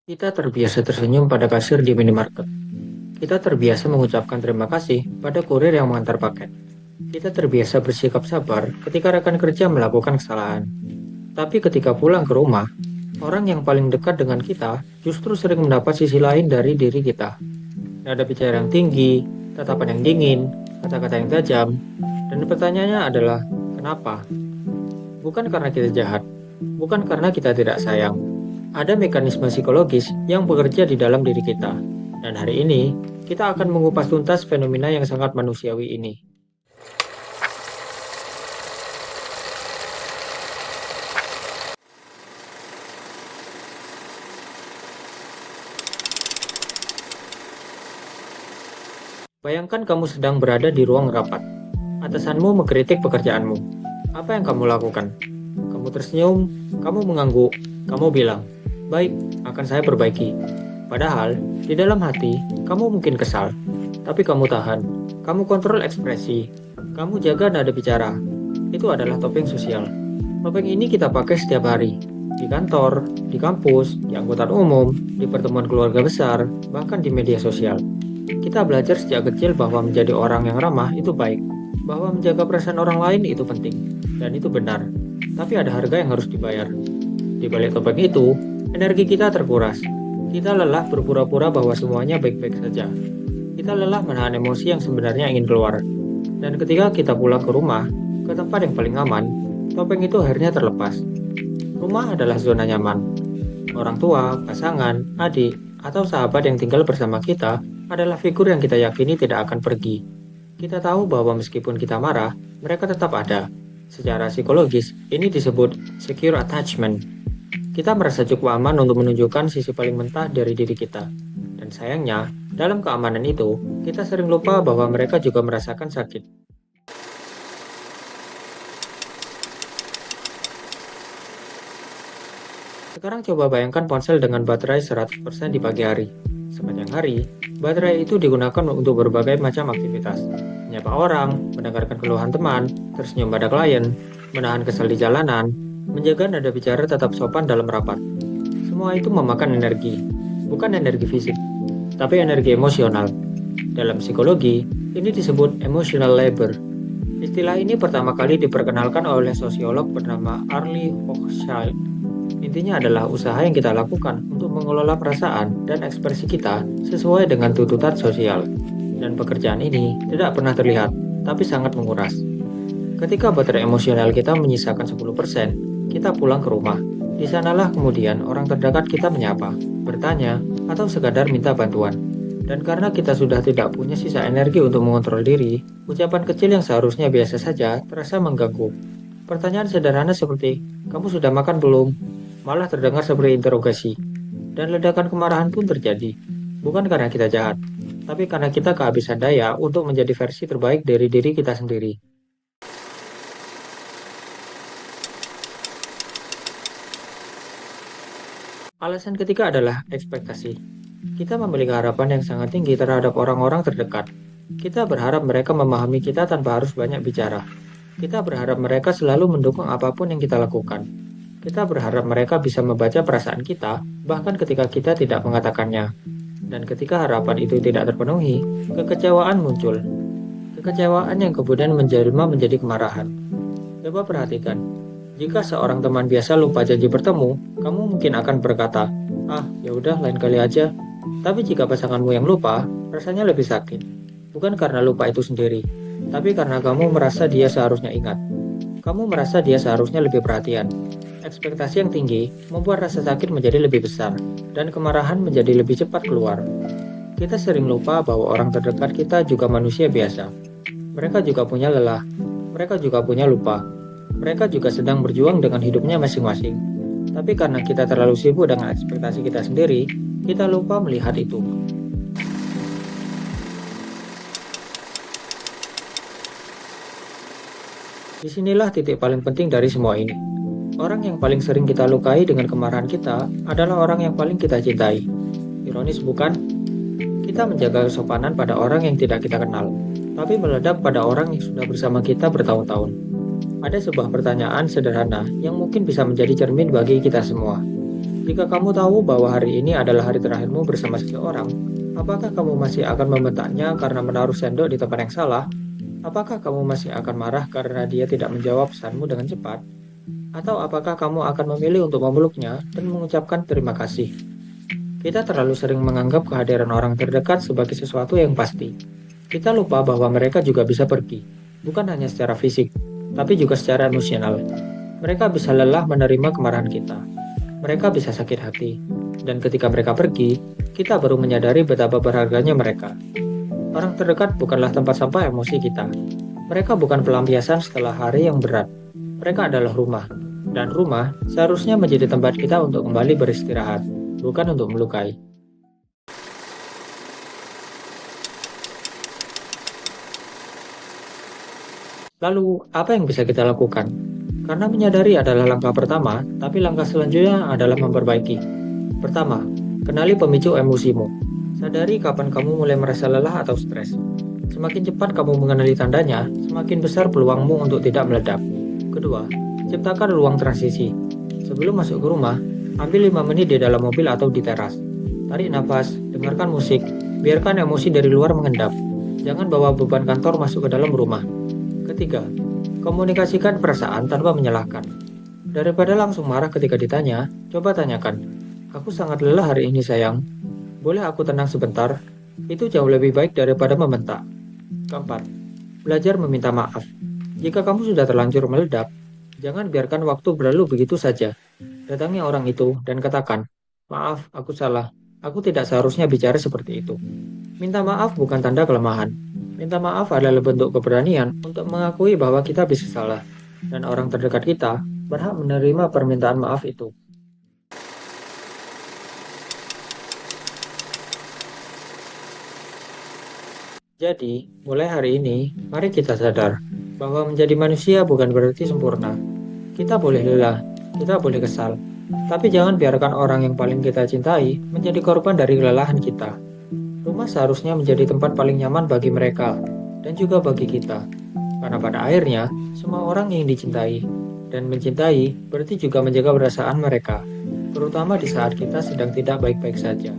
Kita terbiasa tersenyum pada kasir di minimarket. Kita terbiasa mengucapkan terima kasih pada kurir yang mengantar paket. Kita terbiasa bersikap sabar ketika rekan kerja melakukan kesalahan. Tapi ketika pulang ke rumah, orang yang paling dekat dengan kita justru sering mendapat sisi lain dari diri kita. Nada bicara yang tinggi, tatapan yang dingin, kata-kata yang tajam, dan pertanyaannya adalah, kenapa? Bukan karena kita jahat, bukan karena kita tidak sayang. Ada mekanisme psikologis yang bekerja di dalam diri kita. Dan hari ini, kita akan mengupas tuntas fenomena yang sangat manusiawi ini. Bayangkan kamu sedang berada di ruang rapat. Atasanmu mengkritik pekerjaanmu. Apa yang kamu lakukan? Kamu tersenyum, kamu mengangguk, kamu bilang, "Baik, akan saya perbaiki." Padahal, di dalam hati, kamu mungkin kesal. Tapi kamu tahan. Kamu kontrol ekspresi. Kamu jaga nada bicara. Itu adalah topeng sosial. Topeng ini kita pakai setiap hari. Di kantor, di kampus, di angkutan umum, di pertemuan keluarga besar, bahkan di media sosial. Kita belajar sejak kecil bahwa menjadi orang yang ramah itu baik, bahwa menjaga perasaan orang lain itu penting, dan itu benar. Tapi ada harga yang harus dibayar. Di balik topeng itu, energi kita terkuras. Kita lelah berpura-pura bahwa semuanya baik-baik saja. Kita lelah menahan emosi yang sebenarnya ingin keluar. Dan ketika kita pulang ke rumah, ke tempat yang paling aman, topeng itu akhirnya terlepas. Rumah adalah zona nyaman. Orang tua, pasangan, adik, atau sahabat yang tinggal bersama kita adalah figur yang kita yakini tidak akan pergi. Kita tahu bahwa meskipun kita marah, mereka tetap ada. Secara psikologis, ini disebut secure attachment. Kita merasa cukup aman untuk menunjukkan sisi paling mentah dari diri kita. Dan sayangnya, dalam keamanan itu, kita sering lupa bahwa mereka juga merasakan sakit. Sekarang coba bayangkan ponsel dengan baterai 100% di pagi hari. Sepanjang hari, baterai itu digunakan untuk berbagai macam aktivitas. Menyapa orang, mendengarkan keluhan teman, tersenyum pada klien, menahan kesal di jalanan, menjaga nada bicara tetap sopan dalam rapat. Semua itu memakan energi, bukan energi fisik, tapi energi emosional. Dalam psikologi, ini disebut emotional labor. Istilah ini pertama kali diperkenalkan oleh sosiolog bernama Arlie Hochschild. Intinya adalah usaha yang kita lakukan untuk mengelola perasaan dan ekspresi kita sesuai dengan tuntutan sosial. Dan pekerjaan ini tidak pernah terlihat, tapi sangat menguras. Ketika baterai emosional kita menyisakan 10%, kita pulang ke rumah. Di sanalah kemudian orang terdekat kita menyapa, bertanya, atau sekadar minta bantuan. Dan karena kita sudah tidak punya sisa energi untuk mengontrol diri, ucapan kecil yang seharusnya biasa saja terasa mengganggu. Pertanyaan sederhana seperti, "Kamu sudah makan belum?" malah terdengar seperti interogasi. Dan ledakan kemarahan pun terjadi. Bukan karena kita jahat, tapi karena kita kehabisan daya untuk menjadi versi terbaik dari diri kita sendiri. Alasan ketiga adalah ekspektasi. Kita memiliki harapan yang sangat tinggi terhadap orang-orang terdekat. Kita berharap mereka memahami kita tanpa harus banyak bicara. Kita berharap mereka selalu mendukung apapun yang kita lakukan. Kita berharap mereka bisa membaca perasaan kita, bahkan ketika kita tidak mengatakannya. Dan ketika harapan itu tidak terpenuhi, kekecewaan muncul. Kekecewaan yang kemudian menjelma menjadi kemarahan. Coba perhatikan, jika seorang teman biasa lupa janji bertemu, kamu mungkin akan berkata, "Ah, ya udah, lain kali aja." Tapi jika pasanganmu yang lupa, rasanya lebih sakit. Bukan karena lupa itu sendiri, tapi karena kamu merasa dia seharusnya ingat. Kamu merasa dia seharusnya lebih perhatian. Ekspektasi yang tinggi membuat rasa sakit menjadi lebih besar, dan kemarahan menjadi lebih cepat keluar. Kita sering lupa bahwa orang terdekat kita juga manusia biasa. Mereka juga punya lelah, mereka juga punya lupa, mereka juga sedang berjuang dengan hidupnya masing-masing. Tapi karena kita terlalu sibuk dengan ekspektasi kita sendiri, kita lupa melihat itu. Disinilah titik paling penting dari semua ini. Orang yang paling sering kita lukai dengan kemarahan kita adalah orang yang paling kita cintai. Ironis bukan? Kita menjaga kesopanan pada orang yang tidak kita kenal, tapi meledak pada orang yang sudah bersama kita bertahun-tahun. Ada sebuah pertanyaan sederhana yang mungkin bisa menjadi cermin bagi kita semua. Jika kamu tahu bahwa hari ini adalah hari terakhirmu bersama seseorang, apakah kamu masih akan membentaknya karena menaruh sendok di tempat yang salah? Apakah kamu masih akan marah karena dia tidak menjawab pesanmu dengan cepat? Atau apakah kamu akan memilih untuk memeluknya dan mengucapkan terima kasih? Kita terlalu sering menganggap kehadiran orang terdekat sebagai sesuatu yang pasti. Kita lupa bahwa mereka juga bisa pergi, bukan hanya secara fisik, tapi juga secara emosional. Mereka bisa lelah menerima kemarahan kita. Mereka bisa sakit hati. Dan ketika mereka pergi, kita baru menyadari betapa berharganya mereka. Orang terdekat bukanlah tempat sampah emosi kita. Mereka bukan pelampiasan setelah hari yang berat. Mereka adalah rumah. Dan rumah seharusnya menjadi tempat kita untuk kembali beristirahat, bukan untuk melukai. Lalu, apa yang bisa kita lakukan? Karena menyadari adalah langkah pertama, tapi langkah selanjutnya adalah memperbaiki. Pertama, kenali pemicu emosimu. Sadari kapan kamu mulai merasa lelah atau stres. Semakin cepat kamu mengenali tandanya, semakin besar peluangmu untuk tidak meledak. Kedua, ciptakan ruang transisi. Sebelum masuk ke rumah, ambil 5 menit di dalam mobil atau di teras. Tarik nafas, dengarkan musik, biarkan emosi dari luar mengendap. Jangan bawa beban kantor masuk ke dalam rumah. Ketiga, komunikasikan perasaan tanpa menyalahkan. Daripada langsung marah ketika ditanya, coba tanyakan, "Aku sangat lelah hari ini sayang. Boleh aku tenang sebentar?" Itu jauh lebih baik daripada membentak. Keempat, belajar meminta maaf. Jika kamu sudah terlanjur meledak, jangan biarkan waktu berlalu begitu saja. Datangi orang itu dan katakan, "Maaf, aku salah. Aku tidak seharusnya bicara seperti itu." Minta maaf bukan tanda kelemahan. Minta maaf adalah bentuk keberanian untuk mengakui bahwa kita bisa salah, dan orang terdekat kita berhak menerima permintaan maaf itu. Jadi, mulai hari ini, mari kita sadar bahwa menjadi manusia bukan berarti sempurna. Kita boleh lelah, kita boleh kesal, tapi jangan biarkan orang yang paling kita cintai menjadi korban dari kelelahan kita. Rumah seharusnya menjadi tempat paling nyaman bagi mereka, dan juga bagi kita. Karena pada akhirnya, semua orang ingin dicintai, dan mencintai berarti juga menjaga perasaan mereka, terutama di saat kita sedang tidak baik-baik saja.